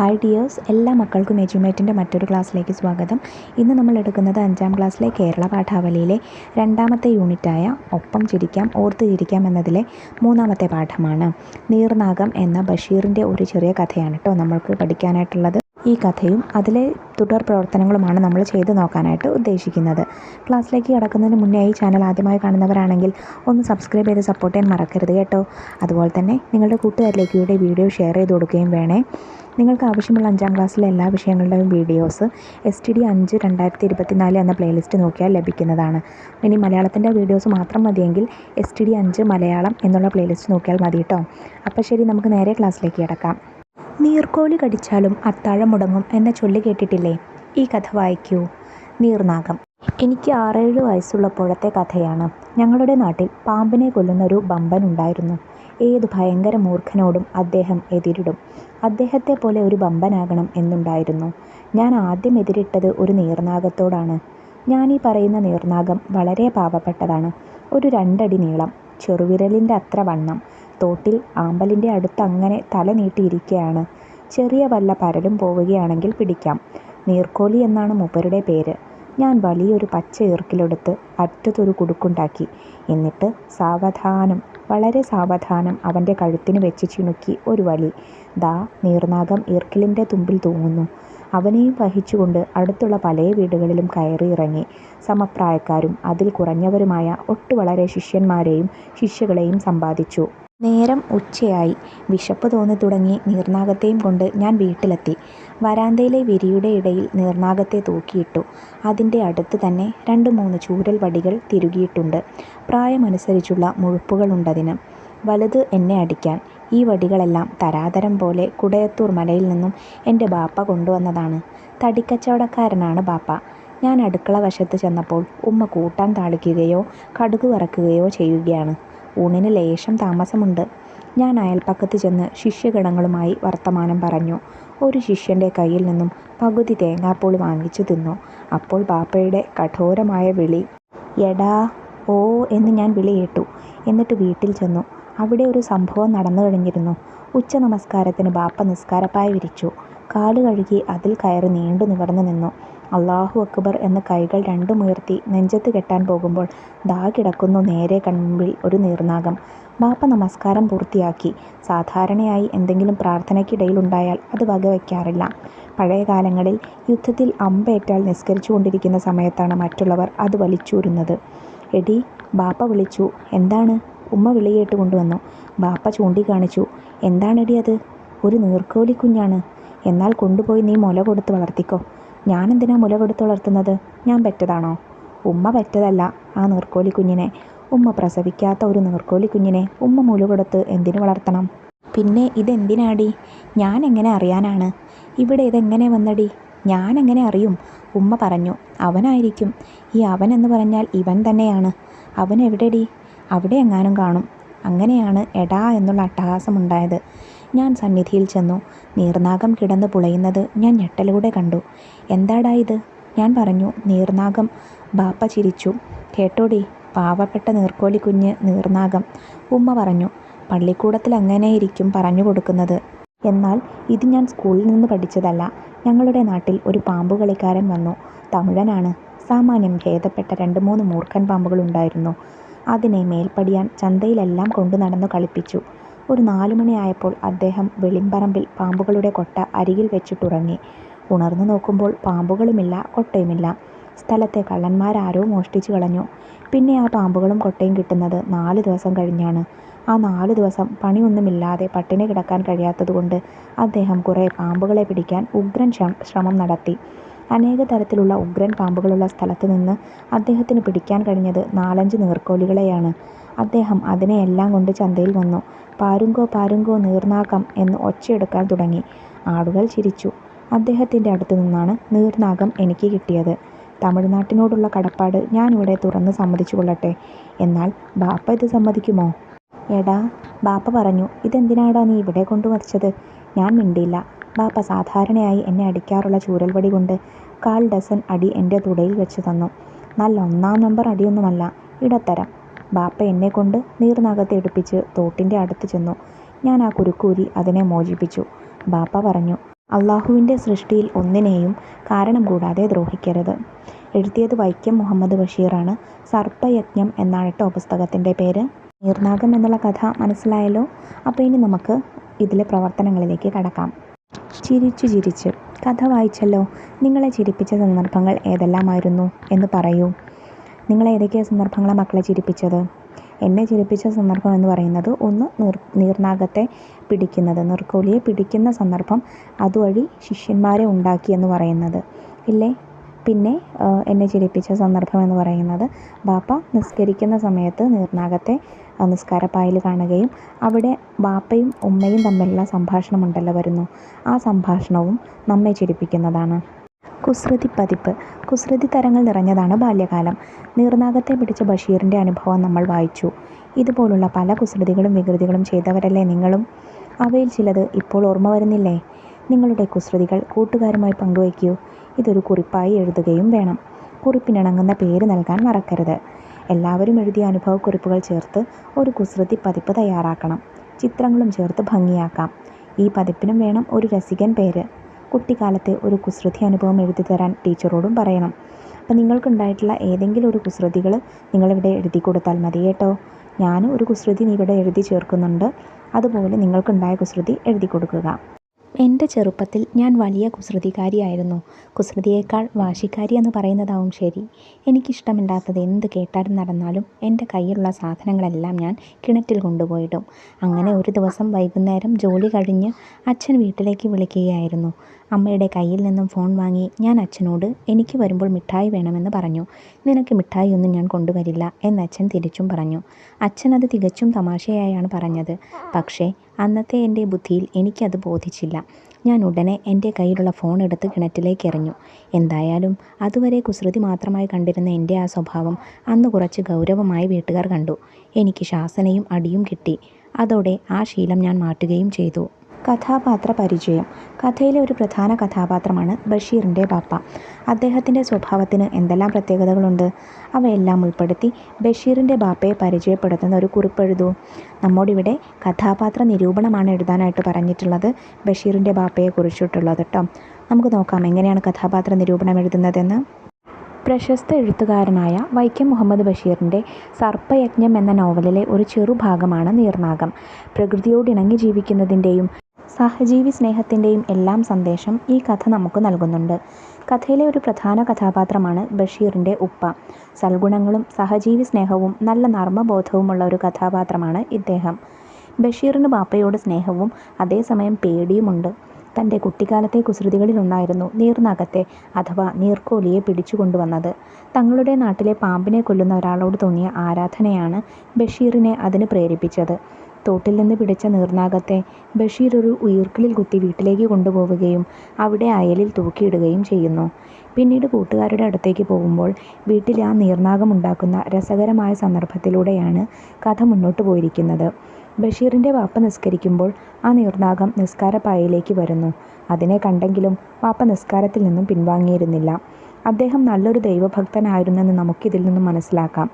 Hi dears, എല്ലാ മക്കൾക്കും എജ്യുമേറ്റിൻ്റെ മറ്റൊരു ക്ലാസ്സിലേക്ക് സ്വാഗതം. ഇന്ന് നമ്മൾ എടുക്കുന്നത് 5ാം ക്ലാസ്സിലെ കേരള പാഠാവലിയിലെ 2ാമത്തെ യൂണിറ്റായ ഒപ്പം ചിരിക്കാം ഓർത്ത് ചിരിക്കാം എന്നതിലെ 3ാമത്തെ പാഠമാണ്. നീർനാഗം എന്ന ബഷീറിൻ്റെ ഒരു ചെറിയ കഥയാണ് കേട്ടോ നമ്മൾക്ക് പഠിക്കാനായിട്ടുള്ളത്. ഈ കഥയും അതിലെ തുടർ പ്രവർത്തനങ്ങളുമാണ് നമ്മൾ ചെയ്ത് നോക്കാനായിട്ട് ഉദ്ദേശിക്കുന്നത്. ക്ലാസ്സിലേക്ക് കടക്കുന്നതിന് മുന്നേ ഈ ചാനൽ ആദ്യമായി കാണുന്നവരാണെങ്കിൽ ഒന്ന് സബ്സ്ക്രൈബ് ചെയ്ത് സപ്പോർട്ട് ചെയ്യാൻ മറക്കരുത് കേട്ടോ. അതുപോലെ തന്നെ നിങ്ങളുടെ കൂട്ടുകാരിലേക്ക് ഈ വീഡിയോ ഷെയർ ചെയ്ത് കൊടുക്കുകയും വേണേ. നിങ്ങൾക്ക് ആവശ്യമുള്ള 5ാം ക്ലാസ്സിലെ എല്ലാ വിഷയങ്ങളുടെയും വീഡിയോസ് STD 5 2024 എന്ന പ്ലേലിസ്റ്റ് നോക്കിയാൽ ലഭിക്കുന്നതാണ്. ഇനി മലയാളത്തിൻ്റെ വീഡിയോസ് മാത്രം മതിയെങ്കിൽ STD 5 മലയാളം എന്നുള്ള പ്ലേലിസ്റ്റ് നോക്കിയാൽ മതി കേട്ടോ. അപ്പോൾ ശരി, നമുക്ക് നേരെ ക്ലാസ്സിലേക്ക് കിടക്കാം. നീർക്കോലി കടിച്ചാലും അത്താഴം മുടങ്ങും എന്ന ചൊല്ല് കേട്ടിട്ടില്ലേ? ഈ കഥ വായിക്കൂ. നീർനാഗം. എനിക്ക് 6-7 വയസ്സുള്ളപ്പോഴത്തെ കഥയാണ്. ഞങ്ങളുടെ നാട്ടിൽ പാമ്പിനെ കൊല്ലുന്ന ഒരു ബമ്പൻ ഉണ്ടായിരുന്നു. ഏത് ഭയങ്കര മൂർഖനോടും അദ്ദേഹം എതിരിടും. അദ്ദേഹത്തെ പോലെ ഒരു ബമ്പനാകണം എന്നുണ്ടായിരുന്നു. ഞാൻ ആദ്യം എതിരിട്ടത് ഒരു നീർനാഗത്തോടാണ്. ഞാനീ പറയുന്ന നീർനാഗം വളരെ പാവപ്പെട്ടതാണ്. ഒരു 2 അടി നീളം, ചെറുവിരലിൻ്റെ അത്ര വണ്ണം, തോട്ടിൽ ആമ്പലിൻ്റെ അടുത്ത് അങ്ങനെ തല നീട്ടിയിരിക്കുകയാണ്. ചെറിയ വല്ല പരലും പോവുകയാണെങ്കിൽ പിടിക്കാം. നീർക്കോലി എന്നാണ് മൂപ്പരുടെ പേര്. ഞാൻ വലിയൊരു പച്ച ഈർക്കിലെടുത്ത് അറ്റത്തൊരു കുടുക്കുണ്ടാക്കി. എന്നിട്ട് സാവധാനം, വളരെ സാവധാനം അവൻ്റെ കഴുത്തിന് വെച്ച് ചിണുക്കി ഒരു വലി. ദാ നീർനാഗം ഈർക്കിലിൻ്റെ തുമ്പിൽ തൂങ്ങുന്നു. അവനെയും വഹിച്ചുകൊണ്ട് അടുത്തുള്ള പല വീടുകളിലും കയറി ഇറങ്ങി. സമപ്രായക്കാരും അതിൽ കുറഞ്ഞവരുമായ വളരെ ശിഷ്യന്മാരെയും ശിഷ്യകളെയും സമ്പാദിച്ചു. നേരം ഉച്ചയായി. വിശപ്പ് തോന്നി തുടങ്ങി. നീർനാഗത്തെയും കൊണ്ട് ഞാൻ വീട്ടിലെത്തി. വരാന്തയിലെ വിരിയുടെ ഇടയിൽ നീർനാഗത്തെ തൂക്കിയിട്ടു. അതിൻ്റെ അടുത്ത് തന്നെ 2-3 ചൂരൽ വടികൾ തിരുകിയിട്ടുണ്ട്. പ്രായമനുസരിച്ചുള്ള മുഴുപ്പുകളുണ്ടതിന്. വലുത് എന്നെ അടിക്കാൻ. ഈ വടികളെല്ലാം തരാതരം പോലെ കുടയത്തൂർ മലയിൽ നിന്നും എൻ്റെ ബാപ്പ കൊണ്ടുവന്നതാണ്. തടിക്കച്ചവടക്കാരനാണ് ബാപ്പ. ഞാൻ അടുക്കള വശത്ത് ചെന്നപ്പോൾ ഉമ്മ കൂട്ടാൻ താളിക്കുകയോ കടുക് വറക്കുകയോ ചെയ്യുകയാണ്. ഊണിന് ലേശം താമസമുണ്ട്. ഞാൻ അയൽപ്പക്കത്ത് ചെന്ന് ശിഷ്യഗണങ്ങളുമായി വർത്തമാനം പറഞ്ഞു. ഒരു ശിഷ്യൻ്റെ കയ്യിൽ നിന്നും പകുതി തേങ്ങാപ്പൂള് വാങ്ങിച്ചു തിന്നു. അപ്പോൾ ബാപ്പയുടെ കഠോരമായ വിളി. എടാ ഓ എന്ന് ഞാൻ വിളി കേട്ടു. എന്നിട്ട് വീട്ടിൽ ചെന്നു. അവിടെ ഒരു സംഭവം നടന്നു കഴിഞ്ഞിരുന്നു. ഉച്ച നമസ്കാരത്തിന് ബാപ്പ നിസ്കാരപ്പായ വിരിച്ചു. കാല് കഴുകി അതിൽ കയറി നീണ്ടു നിവർന്നു നിന്നു. അല്ലാഹു അക്ബർ എന്ന് കൈകൾ രണ്ടും ഉയർത്തി നെഞ്ചത്ത് കെട്ടാൻ പോകുമ്പോൾ ദാ കിടക്കുന്നു നേരെ കൺമുമ്പിൽ ഒരു നീർനാഗം. ബാപ്പ നമസ്കാരം പൂർത്തിയാക്കി. സാധാരണയായി എന്തെങ്കിലും പ്രാർത്ഥനയ്ക്കിടയിലുണ്ടായാൽ അത് വകവയ്ക്കാറില്ല. പഴയ കാലങ്ങളിൽ യുദ്ധത്തിൽ അമ്പേറ്റാൽ നിസ്കരിച്ചു കൊണ്ടിരിക്കുന്ന സമയത്താണ് മറ്റുള്ളവർ അത് വലിച്ചൂരുന്നത്. എടി, ബാപ്പ വിളിച്ചു. എന്താണ്? ഉമ്മ വിളി കേട്ട് കൊണ്ടുവന്നു. ബാപ്പ ചൂണ്ടിക്കാണിച്ചു. എന്താണെടി അത്? ഒരു നീർക്കോലി കുഞ്ഞാണ്. എന്നാൽ കൊണ്ടുപോയി നീ മുല കൊടുത്ത് വളർത്തിക്കോ. ഞാനെന്തിനാ മുല കൊടുത്ത് വളർത്തുന്നത്? ഞാൻ പെറ്റതാണോ? ഉമ്മ പെറ്റതല്ല ആ നീർക്കോലി കുഞ്ഞിനെ. ഉമ്മ പ്രസവിക്കാത്ത ഒരു നീർക്കോലി കുഞ്ഞിനെ ഉമ്മ മുല കൊടുത്ത് എന്തിനു വളർത്തണം? പിന്നെ ഇതെന്തിനാടി? ഞാൻ എങ്ങനെ അറിയാനാണ്? ഇവിടെ ഇതെങ്ങനെ വന്നടി? ഞാൻ എങ്ങനെ അറിയും? ഉമ്മ പറഞ്ഞു. അവനായിരിക്കും. ഈ അവൻ എന്ന് പറഞ്ഞാൽ ഇവൻ തന്നെയാണ്. അവൻ എവിടെടി? അവിടെ എങ്ങാനും കാണും. അങ്ങനെയാണ് എടാ എന്നുള്ള അട്ടഹാസമുണ്ടായത്. ഞാൻ സന്നിധിയിൽ ചെന്നു. നീർനാഗം കിടന്ന് പുളയുന്നത് ഞാൻ ഞെട്ടലോടെ കണ്ടു. എന്താടാ ഇത്? ഞാൻ പറഞ്ഞു, നീർനാഗം. ബാപ്പ ചിരിച്ചു. കേട്ടോടി, പാവപ്പെട്ട നീർക്കോലി കുഞ്ഞ് നീർനാഗം. ഉമ്മ പറഞ്ഞു. പള്ളിക്കൂടത്തിൽ അങ്ങനെയിരിക്കും പറഞ്ഞു കൊടുക്കുന്നത്. എന്നാൽ ഇത് ഞാൻ സ്കൂളിൽ നിന്ന് പഠിച്ചതല്ല. ഞങ്ങളുടെ നാട്ടിൽ ഒരു പാമ്പു കളിക്കാരൻ വന്നു. തമിഴനാണ്. സാമാന്യം ഭേദപ്പെട്ട 2-3 മൂർഖൻ പാമ്പുകളുണ്ടായിരുന്നു. അതിനെ മേൽപ്പടിയാൻ ചന്തയിലെല്ലാം കൊണ്ടു നടന്നു കളിപ്പിച്ചു. ഒരു 4 മണിയായപ്പോൾ അദ്ദേഹം വെളിമ്പറമ്പിൽ പാമ്പുകളുടെ കൊട്ട അരികിൽ വെച്ചിട്ടുറങ്ങി. ഉണർന്നു നോക്കുമ്പോൾ പാമ്പുകളുമില്ല, കൊട്ടയുമില്ല. സ്ഥലത്തെ കള്ളന്മാരാരോ മോഷ്ടിച്ചു കളഞ്ഞു. പിന്നെ ആ പാമ്പുകളും കൊട്ടയും കിട്ടുന്നത് 4 ദിവസം കഴിഞ്ഞാണ്. ആ 4 ദിവസം പണിയൊന്നുമില്ലാതെ പട്ടിണി കിടക്കാൻ കഴിയാത്തതുകൊണ്ട് അദ്ദേഹം കുറേ പാമ്പുകളെ പിടിക്കാൻ ഉഗ്രൻ ശ്രമം നടത്തി. അനേക തരത്തിലുള്ള ഉഗ്രൻ പാമ്പുകളുള്ള സ്ഥലത്ത് നിന്ന് അദ്ദേഹത്തിന് പിടിക്കാൻ കഴിഞ്ഞത് 4-5 നീർക്കോലികളെയാണ്. അദ്ദേഹം അതിനെയെല്ലാം കൊണ്ട് ചന്തയിൽ വന്നു. പാരുങ്കോ പാരുങ്കോ നീർനാഗം എന്ന് ഒച്ചയെടുക്കാൻ തുടങ്ങി. ആളുകൾ ചിരിച്ചു. അദ്ദേഹത്തിൻ്റെ അടുത്തു നിന്നാണ് നീർനാഗം എനിക്ക് കിട്ടിയത്. തമിഴ്നാട്ടിനോടുള്ള കടപ്പാട് ഞാനിവിടെ തുറന്ന് സമ്മതിച്ചു കൊള്ളട്ടെ. എന്നാൽ ബാപ്പ ഇത് സമ്മതിക്കുമോ? എടാ, ബാപ്പ പറഞ്ഞു. ഇതെന്തിനാടാ നീ ഇവിടെ കൊണ്ടുവച്ചത്? ഞാൻ മിണ്ടിയില്ല. ബാപ്പ സാധാരണയായി എന്നെ അടിക്കാറുള്ള ചൂരൽവടി കൊണ്ട് 1/4 ഡസൻ അടി എൻ്റെ തുടയിൽ വെച്ച് തന്നു. നല്ല 1-ാം നമ്പർ അടിയൊന്നുമല്ല, ഇടത്തരം. ബാപ്പ എന്നെക്കൊണ്ട് നീർനാഗത്തെ എടുപ്പിച്ച് തോട്ടിൻ്റെ അടുത്ത് ചെന്നു. ഞാൻ ആ കുരുക്കൂരി അതിനെ മോചിപ്പിച്ചു. ബാപ്പ പറഞ്ഞു, അള്ളാഹുവിൻ്റെ സൃഷ്ടിയിൽ ഒന്നിനെയും കാരണം കൂടാതെ ദ്രോഹിക്കരുത്. എഴുതിയത് വൈക്കം മുഹമ്മദ് ബഷീറാണ്. സർപ്പയജ്ഞം എന്നാണ് കേട്ടോ പുസ്തകത്തിൻ്റെ പേര്. നീർനാഗം എന്നുള്ള കഥ മനസ്സിലായല്ലോ. അപ്പോൾ ഇനി നമുക്ക് ഇതിലെ പ്രവർത്തനങ്ങളിലേക്ക് കടക്കാം. ചിരിച്ചു ചിരിച്ച് കഥ വായിച്ചല്ലോ. നിങ്ങളെ ചിരിപ്പിച്ച സന്ദർഭങ്ങൾ ഏതെല്ലാമായിരുന്നു എന്ന് പറയൂ. നിങ്ങൾ ഏതൊക്കെയാണ് സന്ദർഭങ്ങളെ മക്കളെ ചിരിപ്പിച്ചത്? എന്നെ ചിരിപ്പിച്ച സന്ദർഭം എന്ന് പറയുന്നത് ഒന്ന് നീർനാഗത്തെ പിടിക്കുന്നത്, നീർക്കോലിയെ പിടിക്കുന്ന സന്ദർഭം, അതുവഴി ശിഷ്യന്മാരെ ഉണ്ടാക്കി എന്ന് പറയുന്നത് ഇല്ലേ. പിന്നെ എന്നെ ചിരിപ്പിച്ച സന്ദർഭം എന്ന് പറയുന്നത് ബാപ്പ നിസ്കരിക്കുന്ന സമയത്ത് നീർനാഗത്തെ നിസ്കാരപ്പായിൽ കാണുകയും അവിടെ ബാപ്പയും ഉമ്മയും തമ്മിലുള്ള സംഭാഷണമുണ്ടല്ലോ വരുന്നു. ആ സംഭാഷണവും നമ്മെ ചിരിപ്പിക്കുന്നതാണ്. കുസൃതി പതിപ്പ്. കുസൃതി തരങ്ങൾ നിറഞ്ഞതാണ് ബാല്യകാലം. നീർനാഗത്തെ പിടിച്ച ബഷീറിൻ്റെ അനുഭവം നമ്മൾ വായിച്ചു. ഇതുപോലുള്ള പല കുസൃതികളും വികൃതികളും ചെയ്തവരല്ലേ നിങ്ങളും? അവയിൽ ചിലത് ഇപ്പോൾ ഓർമ്മ വരുന്നില്ലേ? നിങ്ങളുടെ കുസൃതികൾ കൂട്ടുകാരുമായി പങ്കുവയ്ക്കൂ. ഇതൊരു കുറിപ്പായി എഴുതുകയും വേണം. കുറിപ്പിനിണങ്ങുന്ന പേര് നൽകാൻ മറക്കരുത്. എല്ലാവരും എഴുതിയ അനുഭവക്കുറിപ്പുകൾ ചേർത്ത് ഒരു കുസൃതി പതിപ്പ് തയ്യാറാക്കണം. ചിത്രങ്ങളും ചേർത്ത് ഭംഗിയാക്കാം. ഈ പതിപ്പിനും വേണം ഒരു രസികൻ പേര്. കുട്ടിക്കാലത്തെ ഒരു കുസൃതി അനുഭവം എഴുതി തരാൻ ടീച്ചറോടും പറയണം. അപ്പം നിങ്ങൾക്കുണ്ടായിട്ടുള്ള ഏതെങ്കിലും ഒരു കുസൃതികൾ നിങ്ങളിവിടെ എഴുതി കൊടുത്താൽ മതി കേട്ടോ. ഞാൻ ഒരു കുസൃതി ഇവിടെ എഴുതി ചേർക്കുന്നുണ്ട്. അതുപോലെ നിങ്ങൾക്കുണ്ടായ കുസൃതി എഴുതി കൊടുക്കുക. എൻ്റെ ചെറുപ്പത്തിൽ ഞാൻ വലിയ കുസൃതിക്കാരിയായിരുന്നു. കുസൃതിയേക്കാൾ വാശിക്കാരി എന്ന് പറയുന്നതാവും ശരി. എനിക്കിഷ്ടമില്ലാത്തത് എന്ത് കേട്ടാലും നടന്നാലും എൻ്റെ കയ്യിലുള്ള സാധനങ്ങളെല്ലാം ഞാൻ കിണറ്റിൽ കൊണ്ടുപോയിടും. അങ്ങനെ ഒരു ദിവസം വൈകുന്നേരം ജോലി കഴിഞ്ഞ് അച്ഛൻ വീട്ടിലേക്ക് വിളിക്കുകയായിരുന്നു. അമ്മയുടെ കയ്യിൽ നിന്നും ഫോൺ വാങ്ങി ഞാൻ അച്ഛനോട് എനിക്ക് വരുമ്പോൾ മിഠായി വേണമെന്ന് പറഞ്ഞു. നിനക്ക് മിഠായി ഒന്നും ഞാൻ കൊണ്ടുവരില്ല എന്ന് അച്ഛൻ തിരിച്ചും പറഞ്ഞു. അച്ഛൻ അത് തികച്ചും തമാശയായാണ് പറഞ്ഞത്. പക്ഷേ അന്നത്തെ എൻ്റെ ബുദ്ധിയിൽ എനിക്കത് ബോധിച്ചില്ല. ഞാൻ ഉടനെ എൻ്റെ കയ്യിലുള്ള ഫോൺ എടുത്ത് കിണറ്റിലേക്ക് എറിഞ്ഞു. എന്തായാലും അതുവരെ കുസൃതി മാത്രമായി കണ്ടിരുന്ന എൻ്റെ ആ സ്വഭാവം അന്ന് കുറച്ച് ഗൗരവമായി വീട്ടുകാർ കണ്ടു. എനിക്ക് ശാസനയും അടിയും കിട്ടി. അതോടെ ആ ശീലം ഞാൻ മാറ്റുകയും ചെയ്തു. കഥാപാത്ര പരിചയം. കഥയിലെ ഒരു പ്രധാന കഥാപാത്രമാണ് ബഷീറിൻ്റെ ബാപ്പ. അദ്ദേഹത്തിൻ്റെ സ്വഭാവത്തിന് എന്തെല്ലാം പ്രത്യേകതകളുണ്ട്? അവയെല്ലാം ഉൾപ്പെടുത്തി ബഷീറിൻ്റെ ബാപ്പയെ പരിചയപ്പെടുത്തുന്ന ഒരു കുറിപ്പെഴുതൂ. നമ്മോടിവിടെ കഥാപാത്ര നിരൂപണമാണ് എഴുതാനായിട്ട് പറഞ്ഞിട്ടുള്ളത്, ബഷീറിൻ്റെ ബാപ്പയെ കുറിച്ചിട്ടുള്ളത് കേട്ടോ. നമുക്ക് നോക്കാം എങ്ങനെയാണ് കഥാപാത്ര നിരൂപണം എഴുതുന്നതെന്ന്. പ്രശസ്ത എഴുത്തുകാരനായ വൈക്കം മുഹമ്മദ് ബഷീറിൻ്റെ സർപ്പയജ്ഞം എന്ന നോവലിലെ ഒരു ചെറുഭാഗമാണ് നീർനാഗം. പ്രകൃതിയോടിണങ്ങി ജീവിക്കുന്നതിൻ്റെയും സഹജീവി സ്നേഹത്തിൻ്റെയും എല്ലാം സന്ദേശം ഈ കഥ നമുക്ക് നൽകുന്നുണ്ട്. കഥയിലെ ഒരു പ്രധാന കഥാപാത്രമാണ് ബഷീറിൻ്റെ ഉപ്പ. സൽഗുണങ്ങളും സഹജീവി സ്നേഹവും നല്ല നർമ്മബോധവുമുള്ള ഒരു കഥാപാത്രമാണ് ഇദ്ദേഹം. ബഷീറിന് ബാപ്പയോട് സ്നേഹവും അതേസമയം പേടിയുമുണ്ട്. തൻ്റെ കുട്ടിക്കാലത്തെ കുസൃതികളിലൊന്നായിരുന്നു നീർനാഗത്തെ അഥവാ നീർക്കോലിയെ പിടിച്ചുകൊണ്ടുവന്നത്. തങ്ങളുടെ നാട്ടിലെ പാമ്പിനെ കൊല്ലുന്ന ഒരാളോട് തോന്നിയ ആരാധനയാണ് ബഷീറിനെ അതിന് പ്രേരിപ്പിച്ചത്. തോട്ടിൽ നിന്ന് പിടിച്ച നീർനാഗത്തെ ബഷീർ ഒരു ഉയിർക്കിളിൽ കുത്തി വീട്ടിലേക്ക് കൊണ്ടുപോവുകയും അവിടെ അയലിൽ തൂക്കിയിടുകയും ചെയ്യുന്നു. പിന്നീട് കൂട്ടുകാരുടെ അടുത്തേക്ക് പോകുമ്പോൾ വീട്ടിൽ ആ നീർനാഗം ഉണ്ടാക്കുന്ന രസകരമായ സന്ദർഭത്തിലൂടെയാണ് കഥ മുന്നോട്ട് പോയിരിക്കുന്നത്. ബഷീറിൻ്റെ വാപ്പ നിസ്കരിക്കുമ്പോൾ ആ നീർനാഗം നിസ്കാരപ്പായയിലേക്ക് വരുന്നു. അതിനെ കണ്ടെങ്കിലും വാപ്പ നിസ്കാരത്തിൽ നിന്നും പിൻവാങ്ങിയിരുന്നില്ല. അദ്ദേഹം നല്ലൊരു ദൈവഭക്തനായിരുന്നെന്ന് നമുക്കിതിൽ നിന്നും മനസ്സിലാക്കാം.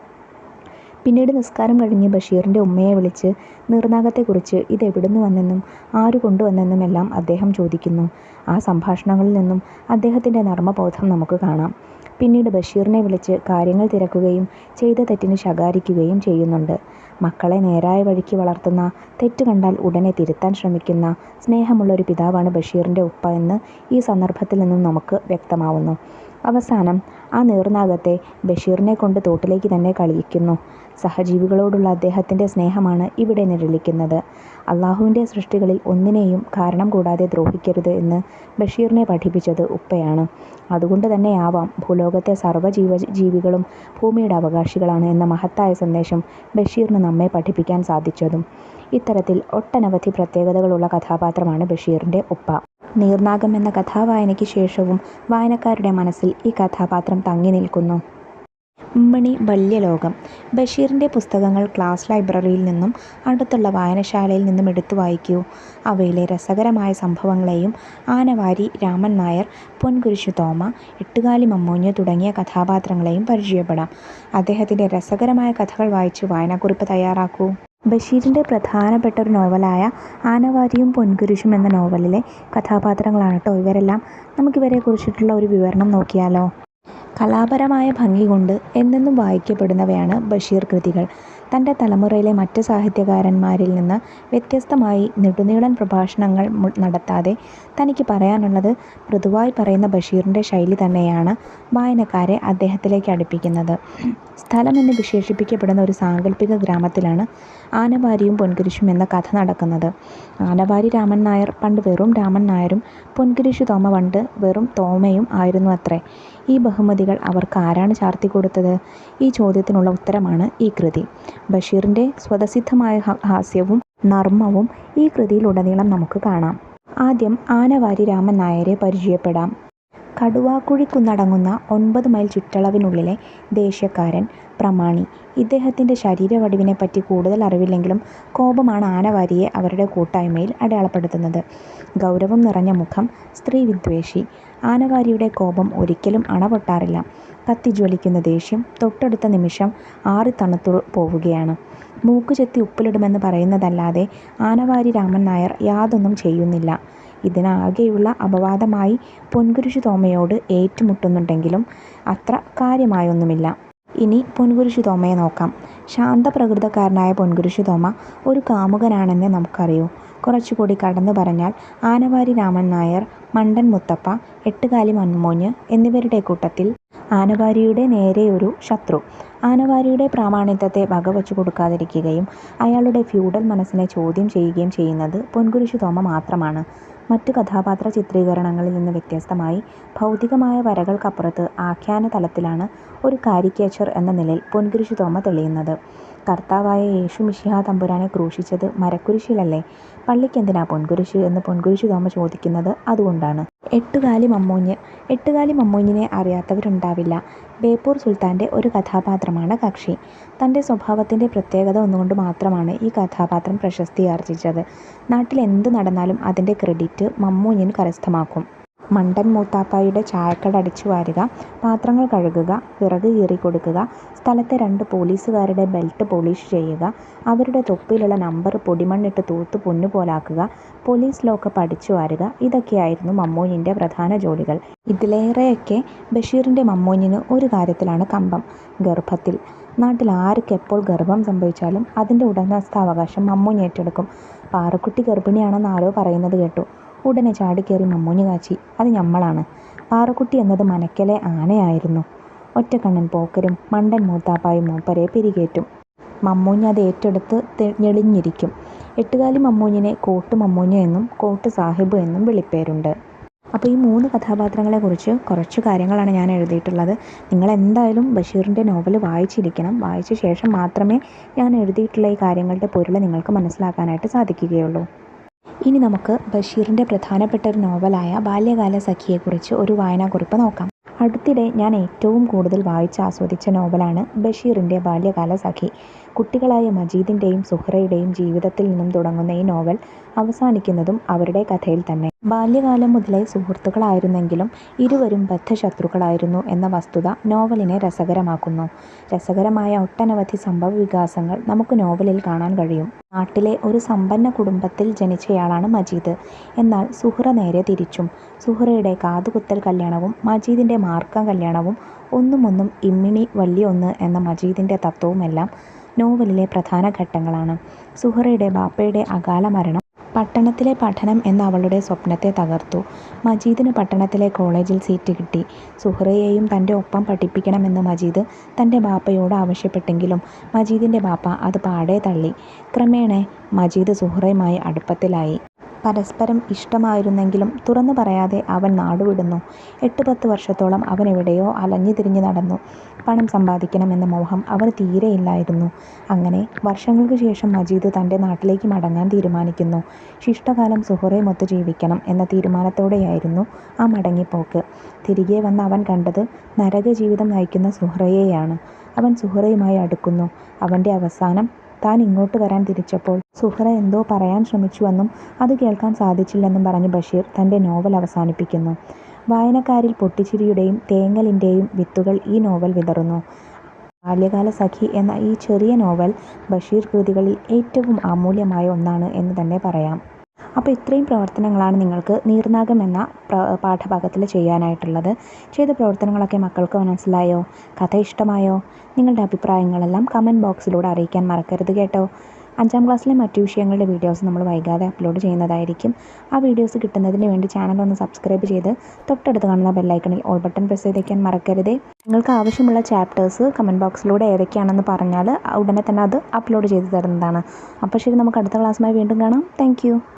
പിന്നീട് നിസ്കാരം കഴിഞ്ഞ് ബഷീറിൻ്റെ ഉമ്മയെ വിളിച്ച് നീർനാഗത്തെക്കുറിച്ച് ഇതെവിടുന്ന് വന്നെന്നും ആര് കൊണ്ടുവന്നെന്നുമെല്ലാം അദ്ദേഹം ചോദിക്കുന്നു. ആ സംഭാഷണങ്ങളിൽ നിന്നും അദ്ദേഹത്തിൻ്റെ നർമ്മബോധം നമുക്ക് കാണാം. പിന്നീട് ബഷീറിനെ വിളിച്ച് കാര്യങ്ങൾ തിരക്കുകയും ചെയ്ത തെറ്റിന് ശകാരിക്കുകയും ചെയ്യുന്നുണ്ട്. മക്കളെ നേരായ വഴിക്ക് വളർത്തുന്ന, തെറ്റ് കണ്ടാൽ ഉടനെ തിരുത്താൻ ശ്രമിക്കുന്ന സ്നേഹമുള്ളൊരു പിതാവാണ് ബഷീറിൻ്റെ ഉപ്പ എന്ന് ഈ സന്ദർഭത്തിൽ നിന്നും നമുക്ക് വ്യക്തമാവുന്നു. അവസാനം ആ നീർനാഗത്തെ ബഷീറിനെ കൊണ്ട് തോട്ടിലേക്ക് തന്നെ കളിയിക്കുന്നു. സഹജീവികളോടുള്ള അദ്ദേഹത്തിൻ്റെ സ്നേഹമാണ് ഇവിടെ നിഴലിക്കുന്നത്. അള്ളാഹുവിൻ്റെ സൃഷ്ടികളിൽ ഒന്നിനെയും കാരണം കൂടാതെ ദ്രോഹിക്കരുത് എന്ന് ബഷീറിനെ പഠിപ്പിച്ചത് ഉപ്പയാണ്. അതുകൊണ്ട് തന്നെയാവാം ഭൂലോകത്തെ സർവ്വജീവികളും ഭൂമിയുടെ അവകാശികളാണ് എന്ന മഹത്തായ സന്ദേശം ബഷീറിന് നമ്മെ പഠിപ്പിക്കാൻ സാധിച്ചതും. ഇത്തരത്തിൽ ഒട്ടനവധി പ്രത്യേകതകളുള്ള കഥാപാത്രമാണ് ബഷീറിൻ്റെ ഉപ്പ. നീർനാഗം എന്ന കഥാവായനയ്ക്ക് ശേഷവും വായനക്കാരുടെ മനസ്സിൽ ഈ കഥാപാത്രം തങ്ങി നിൽക്കുന്നു. ഉമ്മണി ബാല്യലോകം. ബഷീറിൻ്റെ പുസ്തകങ്ങൾ ക്ലാസ് ലൈബ്രറിയിൽ നിന്നും അടുത്തുള്ള വായനശാലയിൽ നിന്നും എടുത്തു വായിക്കൂ. അവയിലെ രസകരമായ സംഭവങ്ങളെയും ആനവാരി രാമൻ നായർ, പൊൻകുരിശു തോമ, എട്ടുകാലി മമ്മൂഞ്ഞ് തുടങ്ങിയ കഥാപാത്രങ്ങളെയും പരിചയപ്പെടാം. അദ്ദേഹത്തിൻ്റെ രസകരമായ കഥകൾ വായിച്ച് വായനാക്കുറിപ്പ് തയ്യാറാക്കൂ. ബഷീറിൻ്റെ പ്രധാനപ്പെട്ട ഒരു നോവലായ ആനവാരിയും പൊൻകുരിശും എന്ന നോവലിലെ കഥാപാത്രങ്ങളാണ് കേട്ടോ ഇവരെല്ലാം. നമുക്കിവരെ കുറിച്ചിട്ടുള്ള ഒരു വിവരണം നോക്കിയാലോ. കലാപരമായ ഭംഗി കൊണ്ട് എന്നെന്നും വായിക്കപ്പെടുന്നവയാണ് ബഷീർ കൃതികൾ. തൻ്റെ തലമുറയിലെ മറ്റ് സാഹിത്യകാരന്മാരിൽ നിന്ന് വ്യത്യസ്തമായി നെടുനീളൻ പ്രഭാഷണങ്ങൾ നടത്താതെ തനിക്ക് പറയാനുള്ളത് മൃദുവായി പറയുന്ന ബഷീറിൻ്റെ ശൈലി തന്നെയാണ് വായനക്കാരെ അദ്ദേഹത്തിലേക്ക് അടുപ്പിക്കുന്നത്. സ്ഥലം എന്ന് വിശേഷിപ്പിക്കപ്പെടുന്ന ഒരു സാങ്കല്പിക ഗ്രാമത്തിലാണ് ആനവാരിയും പൊൻകുരിശും എന്ന കഥ നടക്കുന്നത്. ആനവാരി രാമൻ നായർ പണ്ട് വെറും രാമൻ നായരും പൊൻകുരിശു തോമ പണ്ട് വെറും തോമയും ആയിരുന്നു അത്രേ. ഈ ബഹുമതികൾ അവർക്ക് ആരാണ് ചാർത്തിക്കൊടുത്തത്? ഈ ചോദ്യത്തിനുള്ള ഉത്തരമാണ് ഈ കൃതി. ബഷീറിൻ്റെ സ്വതസിദ്ധമായ ഹാസ്യവും നർമ്മവും ഈ കൃതിയിലുടനീളം നമുക്ക് കാണാം. ആദ്യം ആനവാരി രാമൻ നായരെ പരിചയപ്പെടാം. കടുവാക്കുഴിക്കുന്നടങ്ങുന്ന 9 മൈൽ ചുറ്റളവിനുള്ളിലെ ദേശക്കാരൻ, പ്രമാണി. ഇദ്ദേഹത്തിൻ്റെ ശരീരവടിവിനെപ്പറ്റി കൂടുതൽ അറിവില്ലെങ്കിലും കോപമാണ് ആനവാരിയെ അവരുടെ കൂട്ടായ്മയിൽ അടയാളപ്പെടുത്തുന്നത്. ഗൗരവം നിറഞ്ഞ മുഖം, സ്ത്രീ വിദ്വേഷി. ആനവാരിയുടെ കോപം ഒരിക്കലും അണപൊട്ടാറില്ല. കത്തിജ്വലിക്കുന്ന ദേഷ്യം തൊട്ടടുത്ത നിമിഷം ആറിത്തണുത്തു പോവുകയാണ്. മൂക്കുചെത്തി ഉപ്പിലിടുമെന്ന് പറയുന്നതല്ലാതെ ആനവാരി രാമൻ നായർ യാതൊന്നും ചെയ്യുന്നില്ല. ഇതിനാകെയുള്ള അപവാദമായി പൊൻകുരിശു തോമയോട് ഏറ്റുമുട്ടുന്നുണ്ടെങ്കിലും അത്ര കാര്യമായൊന്നുമില്ല. ഇനി പൊൻകുരിശു തോമയെ നോക്കാം. ശാന്തപ്രകൃതക്കാരനായ പൊൻകുരിശു തോമ ഒരു കാമുകനാണെന്ന് നമുക്കറിയൂ. കുറച്ചുകൂടി കടന്നു പറഞ്ഞാൽ ആനവാരി രാമൻ നായർ, മണ്ടൻ മുത്തപ്പ, എട്ടുകാലി മന്മോഞ്ഞ് എന്നിവരുടെ കൂട്ടത്തിൽ ആനവാരിയുടെ നേരെയൊരു ശത്രു. ആനവാരിയുടെ പ്രാമാണിത്വത്തെ വകവച്ചു കൊടുക്കാതിരിക്കുകയും അയാളുടെ ഫ്യൂഡൽ മനസ്സിനെ ചോദ്യം ചെയ്യുകയും ചെയ്യുന്നത് പൊൻകുരിശു തോമ മാത്രമാണ്. മറ്റു കഥാപാത്ര ചിത്രീകരണങ്ങളിൽ നിന്ന് വ്യത്യസ്തമായി ഭൗതികമായ വരകൾക്കപ്പുറത്ത് ആഖ്യാന തലത്തിലാണ് ഒരു കാരിക്കേച്ചർ എന്ന നിലയിൽ പൊൻകുരിശു തോമ തെളിയുന്നത്. കർത്താവായ യേശു മിശിഹാ തമ്പുരാനെ ക്രൂശിച്ചത് മരക്കുരിശിലല്ലേ, പള്ളിക്കെന്തിനാ പൊൻകുരിശ് എന്ന് പൊൻകുരിശു തോമ ചോദിക്കുന്നത് അതുകൊണ്ടാണ്. എട്ടുകാലി മമ്മൂഞ്ഞിനെ അറിയാത്തവരുണ്ടാവില്ല. ബേപ്പൂർ സുൽത്താൻ്റെ ഒരു കഥാപാത്രമാണ് കക്ഷി. തൻ്റെ സ്വഭാവത്തിൻ്റെ പ്രത്യേകത ഒന്നുകൊണ്ട് മാത്രമാണ് ഈ കഥാപാത്രം പ്രശസ്തിയാർജിച്ചത്. നാട്ടിൽ എന്ത് നടന്നാലും അതിൻ്റെ ക്രെഡിറ്റ് മമ്മൂഞ്ഞിന് കരസ്ഥമാക്കും. മണ്ടൻ മൂത്താപ്പായുടെ ചായക്കട അടിച്ചു വാരുക, പാത്രങ്ങൾ കഴുകുക, വിറക് കീറി കൊടുക്കുക, സ്ഥലത്തെ 2 പോലീസുകാരുടെ ബെൽറ്റ് പോളിഷ് ചെയ്യുക, അവരുടെ തൊപ്പിയിലുള്ള നമ്പർ പൊടിമണ്ണിട്ട് തൂത്ത് പൊന്നുപോലാക്കുക, പോലീസ് ലോക്കപ്പ് അടിച്ചു വാരുക, ഇതൊക്കെയായിരുന്നു മമ്മൂഞ്ഞിൻ്റെ പ്രധാന ജോലികൾ. ഇതിലേറെയൊക്കെ ബഷീറിൻ്റെ മമ്മൂഞ്ഞിന് ഒരു കാര്യത്തിലാണ് കമ്പം: ഗർഭത്തിൽ. നാട്ടിൽ ആർക്ക് എപ്പോൾ ഗർഭം സംഭവിച്ചാലും അതിൻ്റെ ഉടമസ്ഥാവകാശം മമ്മൂഞ്ഞ് ഏറ്റെടുക്കും. പാറുക്കുട്ടി ഗർഭിണിയാണെന്ന് ആരോ പറയുന്നത് കേട്ടു. ഉടനെ ചാടിക്കേറി മമ്മൂഞ്ഞ് കാച്ചി. അത് ഞമ്മളാണ്. പാറുക്കുട്ടി എന്നത് മനക്കലെ ആനയായിരുന്നു. ഒറ്റക്കണ്ണൻ പോക്കരും മണ്ടൻ മൂത്താപ്പായും മൂപ്പരെ പിരികേറ്റും. മമ്മൂഞ്ഞ് അത് ഏറ്റെടുത്ത് ഞെളിഞ്ഞിരിക്കും. എട്ടുകാലി മമ്മൂഞ്ഞിനെ കോട്ട് മമ്മൂഞ്ഞ് എന്നും കോട്ട് സാഹിബ് എന്നും വിളിപ്പേരുണ്ട്. അപ്പോൾ ഈ 3 കഥാപാത്രങ്ങളെക്കുറിച്ച് കുറച്ച് കാര്യങ്ങളാണ് ഞാൻ എഴുതിയിട്ടുള്ളത്. നിങ്ങളെന്തായാലും ബഷീറിൻ്റെ നോവൽ വായിച്ചിരിക്കണം. വായിച്ച ശേഷം മാത്രമേ ഞാൻ എഴുതിയിട്ടുള്ള ഈ കാര്യങ്ങളുടെ പൊരുൾ നിങ്ങൾക്ക് മനസ്സിലാക്കാനായിട്ട് സാധിക്കുകയുള്ളൂ. ഇനി നമുക്ക് ബഷീറിൻ്റെ പ്രധാനപ്പെട്ട ഒരു നോവലായ ബാല്യകാല സഖിയെക്കുറിച്ച് ഒരു വായനാക്കുറിപ്പ് നോക്കാം. അടുത്തിടെ ഞാൻ ഏറ്റവും കൂടുതൽ വായിച്ച് ആസ്വദിച്ച നോവലാണ് ബഷീറിൻ്റെ ബാല്യകാല സഖി. കുട്ടികളായ മജീദിൻ്റെയും സുഹ്റയുടെയും ജീവിതത്തിൽ നിന്നും തുടങ്ങുന്ന ഈ നോവൽ അവസാനിക്കുന്നതും അവരുടെ കഥയിൽ തന്നെ. ബാല്യകാലം മുതലേ സുഹൃത്തുക്കളായിരുന്നെങ്കിലും ഇരുവരും ബദ്ധശത്രുക്കളായിരുന്നു എന്ന വസ്തുത നോവലിനെ രസകരമാക്കുന്നു. രസകരമായ ഒട്ടനവധി സംഭവ വികാസങ്ങൾ നമുക്ക് നോവലിൽ കാണാൻ കഴിയും. നാട്ടിലെ ഒരു സമ്പന്ന കുടുംബത്തിൽ ജനിച്ചയാളാണ് മജീദ്. എന്നാൽ സുഹ്റ നേരെ തിരിച്ചും. സുഹ്റയുടെ കാതുകുത്തൽ കല്യാണവും മജീദിൻ്റെ മാർക്കം കല്യാണവും ഒന്നും ഇമ്മിണി വലിയ ഒന്ന് എന്ന മജീദിൻ്റെ തത്വവുമെല്ലാം നോവലിലെ പ്രധാന ഘട്ടങ്ങളാണ്. സുഹ്റയുടെ ബാപ്പയുടെ അകാല മരണം പട്ടണത്തിലെ പഠനം എന്ന അവളുടെ സ്വപ്നത്തെ തകർത്തു. മജീദിന് പട്ടണത്തിലെ കോളേജിൽ സീറ്റ് കിട്ടി. സുഹ്റയെയും തൻ്റെ ഒപ്പം പഠിപ്പിക്കണമെന്ന് മജീദ് തൻ്റെ ബാപ്പയോട് ആവശ്യപ്പെട്ടെങ്കിലും മജീദിൻ്റെ ബാപ്പ അത് പാടെ തള്ളി. ക്രമേണ മജീദ് സുഹ്റയുമായി അടുപ്പത്തിലായി. പരസ്പരം ഇഷ്ടമായിരുന്നെങ്കിലും തുറന്നു പറയാതെ അവൻ നാടുവിടുന്നു. 8-10 വർഷത്തോളം അവൻ എവിടെയോ അലഞ്ഞു തിരിഞ്ഞു നടന്നു. പണം സമ്പാദിക്കണമെന്ന മോഹം അവന് തീരെയില്ലായിരുന്നു. അങ്ങനെ വർഷങ്ങൾക്ക് ശേഷം മജീദ് തൻ്റെ നാട്ടിലേക്ക് മടങ്ങാൻ തീരുമാനിക്കുന്നു. ശിഷ്ടകാലം സുഹ്റയുമൊത്ത് ജീവിക്കണം എന്ന തീരുമാനത്തോടെയായിരുന്നു ആ മടങ്ങിപ്പോക്ക്. തിരികെ വന്ന അവൻ കണ്ടത് നരകജീവിതം നയിക്കുന്ന സുഹ്റയെയാണ്. അവൻ സുഹ്റയുമായി അടുക്കുന്നു. അവൻ്റെ അവസാനം താൻ ഇങ്ങോട്ട് വരാൻ തിരിച്ചപ്പോൾ സുഹ്റ എന്തോ പറയാൻ ശ്രമിച്ചുവെന്നും അത് കേൾക്കാൻ സാധിച്ചില്ലെന്നും പറഞ്ഞ് ബഷീർ തൻ്റെ നോവൽ അവസാനിപ്പിക്കുന്നു. വായനക്കാരിൽ പൊട്ടിച്ചിരിയുടെയും തേങ്ങലിൻ്റെയും വിത്തുകൾ ഈ നോവൽ വിതറുന്നു. ബാല്യകാല സഖി എന്ന ഈ ചെറിയ നോവൽ ബഷീർ കൃതികളിൽ ഏറ്റവും അമൂല്യമായ ഒന്നാണ് എന്ന് തന്നെ പറയാം. അപ്പോൾ ഇത്രയും പ്രവർത്തനങ്ങളാണ് നിങ്ങൾക്ക് നീർനാഗം എന്ന പാഠഭാഗത്തിൽ ചെയ്യാനായിട്ടുള്ളത്. ചെയ്ത പ്രവർത്തനങ്ങളൊക്കെ മക്കൾക്ക് മനസ്സിലായോ? കഥ ഇഷ്ടമായോ? നിങ്ങളുടെ അഭിപ്രായങ്ങളെല്ലാം കമൻറ്റ് ബോക്സിലൂടെ അറിയിക്കാൻ മറക്കരുത് കേട്ടോ. 5ാം ക്ലാസ്സിലെ മറ്റു വിഷയങ്ങളുടെ വീഡിയോസ് നമ്മൾ വൈകാതെ അപ്ലോഡ് ചെയ്യുന്നതായിരിക്കും. ആ വീഡിയോസ് കിട്ടുന്നതിന് വേണ്ടി ചാനൽ ഒന്ന് സബ്സ്ക്രൈബ് ചെയ്ത് തൊട്ടടുത്ത് കാണുന്ന ബെല്ലൈക്കണിൽ ഓൾ ബട്ടൺ പ്രസ് ചെയ്ത് വയ്ക്കാൻ മറക്കരുതേ. നിങ്ങൾക്ക് ആവശ്യമുള്ള ചാപ്റ്റേഴ്സ് കമൻറ്റ് ബോക്സിലൂടെ ഏതൊക്കെയാണെന്ന് പറഞ്ഞാൽ ഉടനെ തന്നെ അത് അപ്ലോഡ് ചെയ്ത് തരുന്നതാണ്. അപ്പോൾ ശരി, നമുക്ക് അടുത്ത ക്ലാസ്സുമായി വീണ്ടും കാണാം. താങ്ക്